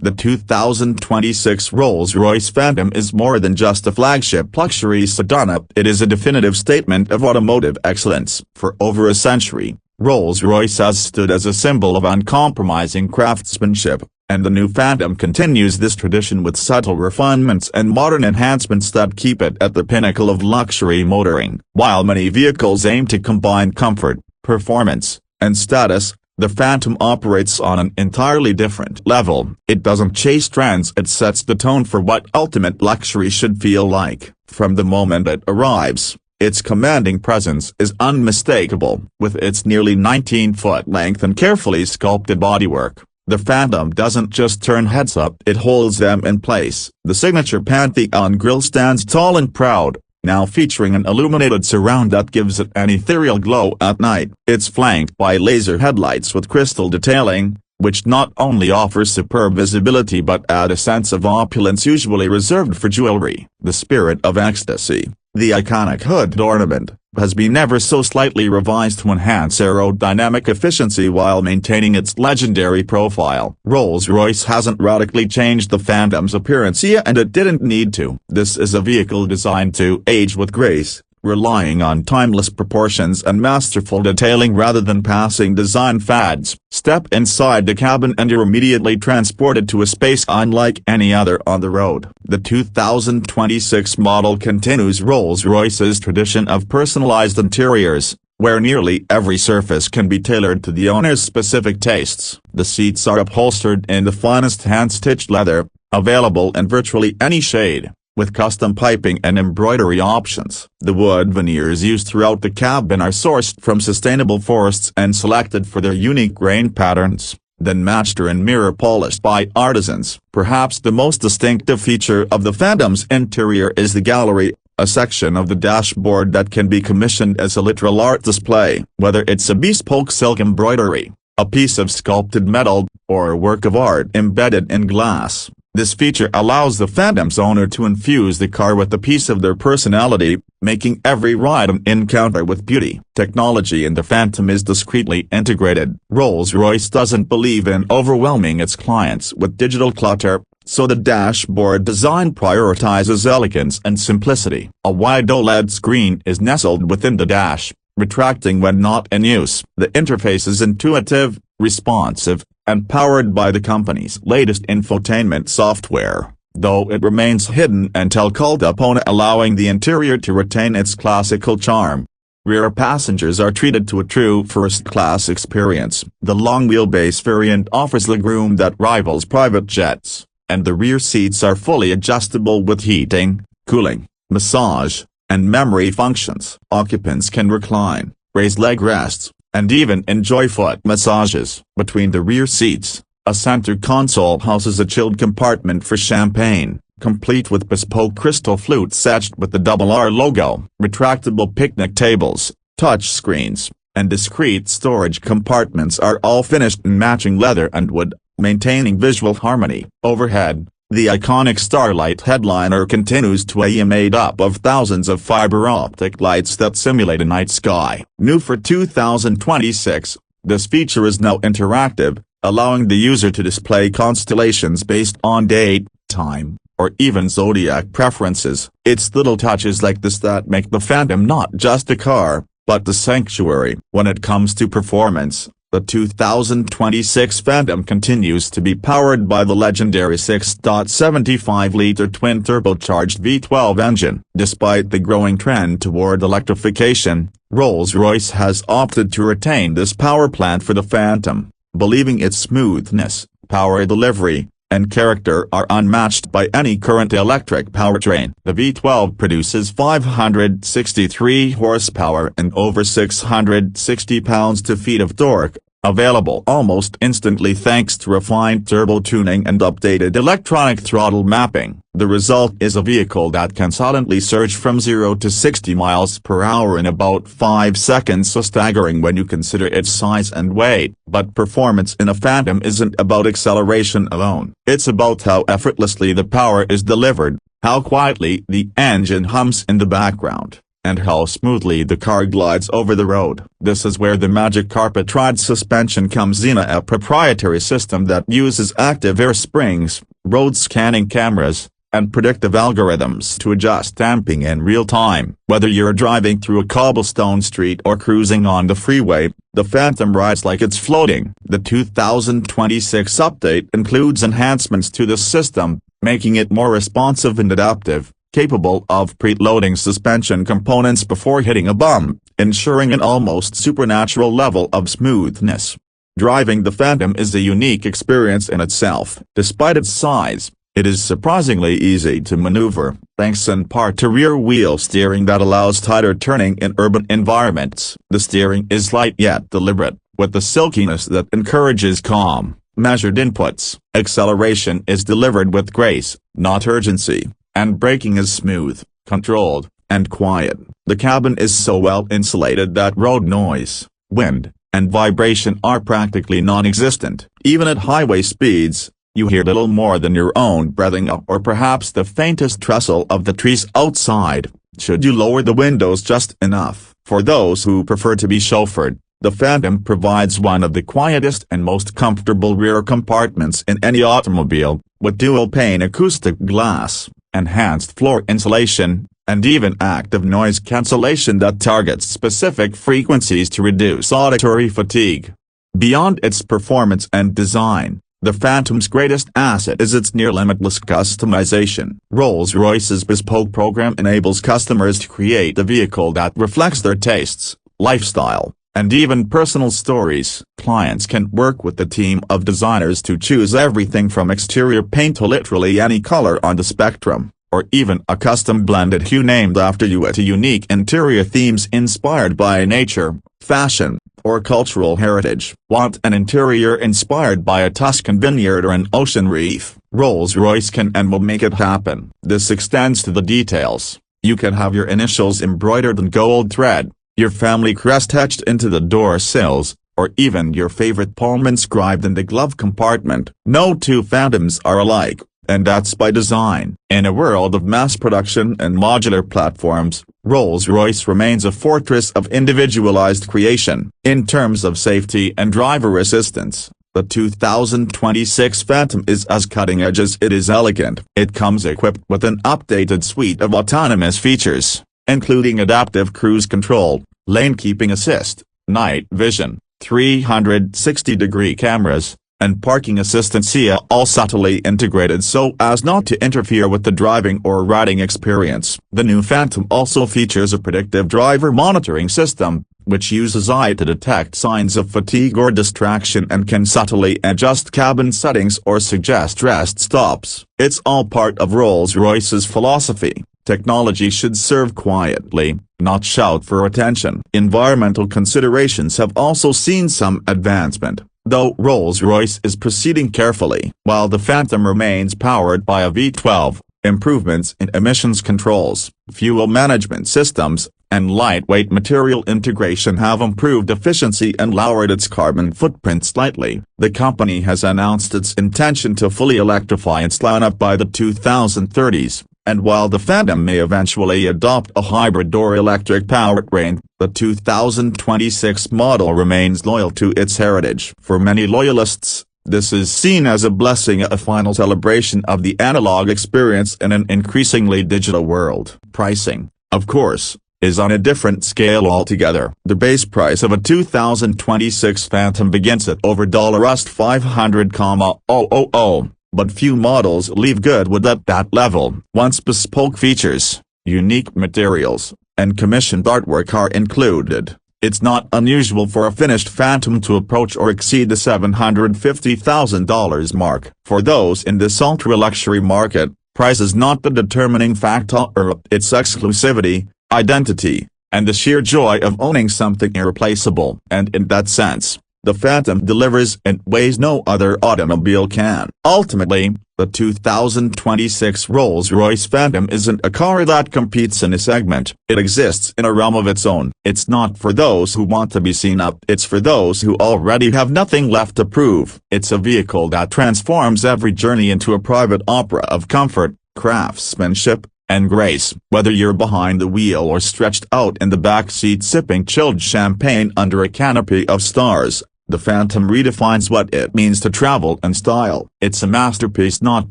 The 2026 Rolls-Royce Phantom is more than just a flagship luxury sedan. It is a definitive statement of automotive excellence. For over a century, Rolls-Royce has stood as a symbol of uncompromising craftsmanship, and the new Phantom continues this tradition with subtle refinements and modern enhancements that keep it at the pinnacle of luxury motoring. While many vehicles aim to combine comfort, performance, and status, the Phantom operates on an entirely different level. It doesn't chase trends, it sets the tone for what ultimate luxury should feel like. From the moment it arrives, its commanding presence is unmistakable. With its nearly 19-foot length and carefully sculpted bodywork, the Phantom doesn't just turn heads up, it holds them in place. The signature Pantheon grille stands tall and proud, now featuring an illuminated surround that gives it an ethereal glow at night. It's flanked by laser headlights with crystal detailing, which not only offers superb visibility but add a sense of opulence usually reserved for jewelry. The spirit of ecstasy, the iconic hood ornament, has been ever so slightly revised to enhance aerodynamic efficiency while maintaining its legendary profile. Rolls-Royce hasn't radically changed the Phantom's appearance yet, and it didn't need to. This is a vehicle designed to age with grace, relying on timeless proportions and masterful detailing rather than passing design fads. Step inside the cabin and you're immediately transported to a space unlike any other on the road. The 2026 model continues Rolls-Royce's tradition of personalized interiors, where nearly every surface can be tailored to the owner's specific tastes. The seats are upholstered in the finest hand-stitched leather, available in virtually any shade, with custom piping and embroidery options. The wood veneers used throughout the cabin are sourced from sustainable forests and selected for their unique grain patterns, then matched and mirror polished by artisans. Perhaps the most distinctive feature of the Phantom's interior is the gallery, a section of the dashboard that can be commissioned as a literal art display. Whether it's a bespoke silk embroidery, a piece of sculpted metal, or a work of art embedded in glass, this feature allows the Phantom's owner to infuse the car with a piece of their personality, making every ride an encounter with beauty. Technology in the Phantom is discreetly integrated. Rolls-Royce doesn't believe in overwhelming its clients with digital clutter, so the dashboard design prioritizes elegance and simplicity. A wide OLED screen is nestled within the dash, retracting when not in use. The interface is intuitive, responsive, and powered by the company's latest infotainment software, though it remains hidden until called upon, allowing the interior to retain its classical charm. Rear passengers are treated to a true first-class experience. The long-wheelbase variant offers legroom that rivals private jets, and the rear seats are fully adjustable with heating, cooling, massage, and memory functions. Occupants can recline, raise leg rests, and even enjoy foot massages. Between the rear seats, a center console houses a chilled compartment for champagne, complete with bespoke crystal flutes etched with the R logo. Retractable picnic tables, touch screens, and discrete storage compartments are all finished in matching leather and wood, maintaining visual harmony. Overhead, the iconic Starlight headliner continues to be made up of thousands of fiber-optic lights that simulate a night sky. New for 2026, this feature is now interactive, allowing the user to display constellations based on date, time, or even zodiac preferences. It's little touches like this that make the Phantom not just a car, but the sanctuary. When it comes to performance, the 2026 Phantom continues to be powered by the legendary 6.75-liter twin-turbocharged V12 engine. Despite the growing trend toward electrification, Rolls-Royce has opted to retain this power plant for the Phantom, believing its smoothness, power delivery, and character are unmatched by any current electric powertrain. The V12 produces 563 horsepower and over 660 pounds-feet of torque, available almost instantly thanks to refined turbo tuning and updated electronic throttle mapping. The result is a vehicle that can silently surge from 0 to 60 miles per hour in about 5 seconds, so staggering when you consider its size and weight. But performance in a Phantom isn't about acceleration alone. It's about how effortlessly the power is delivered, how quietly the engine hums in the background, and how smoothly the car glides over the road. This is where the magic carpet ride suspension comes in, a proprietary system that uses active air springs, road scanning cameras, and predictive algorithms to adjust damping in real time. Whether you're driving through a cobblestone street or cruising on the freeway, the Phantom rides like it's floating. The 2026 update includes enhancements to the system, making it more responsive and adaptive, capable of preloading suspension components before hitting a bump, ensuring an almost supernatural level of smoothness. Driving the Phantom is a unique experience in itself. Despite its size, it is surprisingly easy to maneuver, thanks in part to rear-wheel steering that allows tighter turning in urban environments. The steering is light yet deliberate, with the silkiness that encourages calm, measured inputs. Acceleration is delivered with grace, not urgency, and braking is smooth, controlled, and quiet. The cabin is so well insulated that road noise, wind, and vibration are practically non-existent. Even at highway speeds, you hear little more than your own breathing or perhaps the faintest rustle of the trees outside, should you lower the windows just enough. For those who prefer to be chauffeured, the Phantom provides one of the quietest and most comfortable rear compartments in any automobile, with dual-pane acoustic glass, enhanced floor insulation, and even active noise cancellation that targets specific frequencies to reduce auditory fatigue. Beyond its performance and design, the Phantom's greatest asset is its near-limitless customization. Rolls-Royce's Bespoke program enables customers to create a vehicle that reflects their tastes, lifestyle, and even personal stories. Clients can work with a team of designers to choose everything from exterior paint to literally any color on the spectrum, or even a custom blended hue named after you, to unique interior themes inspired by nature, fashion, or cultural heritage. Want an interior inspired by a Tuscan vineyard or an ocean reef? Rolls-Royce can and will make it happen. This extends to the details. You can have your initials embroidered in gold thread, your family crest etched into the door sills, or even your favorite poem inscribed in the glove compartment. No two Phantoms are alike, and that's by design. In a world of mass production and modular platforms, Rolls-Royce remains a fortress of individualized creation. In terms of safety and driver assistance, the 2026 Phantom is as cutting-edge as it is elegant. It comes equipped with an updated suite of autonomous features, including adaptive cruise control, lane keeping assist, night vision, 360-degree cameras, and parking assistance, all subtly integrated so as not to interfere with the driving or riding experience. The new Phantom also features a predictive driver monitoring system, which uses AI to detect signs of fatigue or distraction and can subtly adjust cabin settings or suggest rest stops. It's all part of Rolls-Royce's philosophy: technology should serve quietly, not shout for attention. Environmental considerations have also seen some advancement, though Rolls-Royce is proceeding carefully. While the Phantom remains powered by a V12, improvements in emissions controls, fuel management systems, and lightweight material integration have improved efficiency and lowered its carbon footprint slightly. The company has announced its intention to fully electrify its lineup by the 2030s, and while the Phantom may eventually adopt a hybrid or electric powertrain, the 2026 model remains loyal to its heritage. For many loyalists, this is seen as a blessing, a final celebration of the analog experience in an increasingly digital world. Pricing, of course, is on a different scale altogether. The base price of a 2026 Phantom begins at over $500,000, but few models leave Goodwood at that level. Once bespoke features, unique materials, and commissioned artwork are included, it's not unusual for a finished Phantom to approach or exceed the $750,000 mark. For those in this ultra-luxury market, price is not the determining factor, its exclusivity, identity, and the sheer joy of owning something irreplaceable. And in that sense, the Phantom delivers in ways no other automobile can. Ultimately, the 2026 Rolls-Royce Phantom isn't a car that competes in a segment. It exists in a realm of its own. It's not for those who want to be seen up. It's for those who already have nothing left to prove. It's a vehicle that transforms every journey into a private opera of comfort, craftsmanship, and grace. Whether you're behind the wheel or stretched out in the back seat sipping chilled champagne under a canopy of stars, the Phantom redefines what it means to travel in style. It's a masterpiece not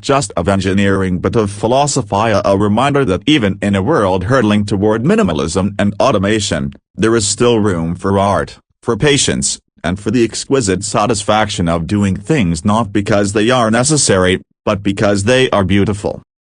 just of engineering but of philosophy, a reminder that even in a world hurtling toward minimalism and automation, there is still room for art, for patience, and for the exquisite satisfaction of doing things not because they are necessary, but because they are beautiful.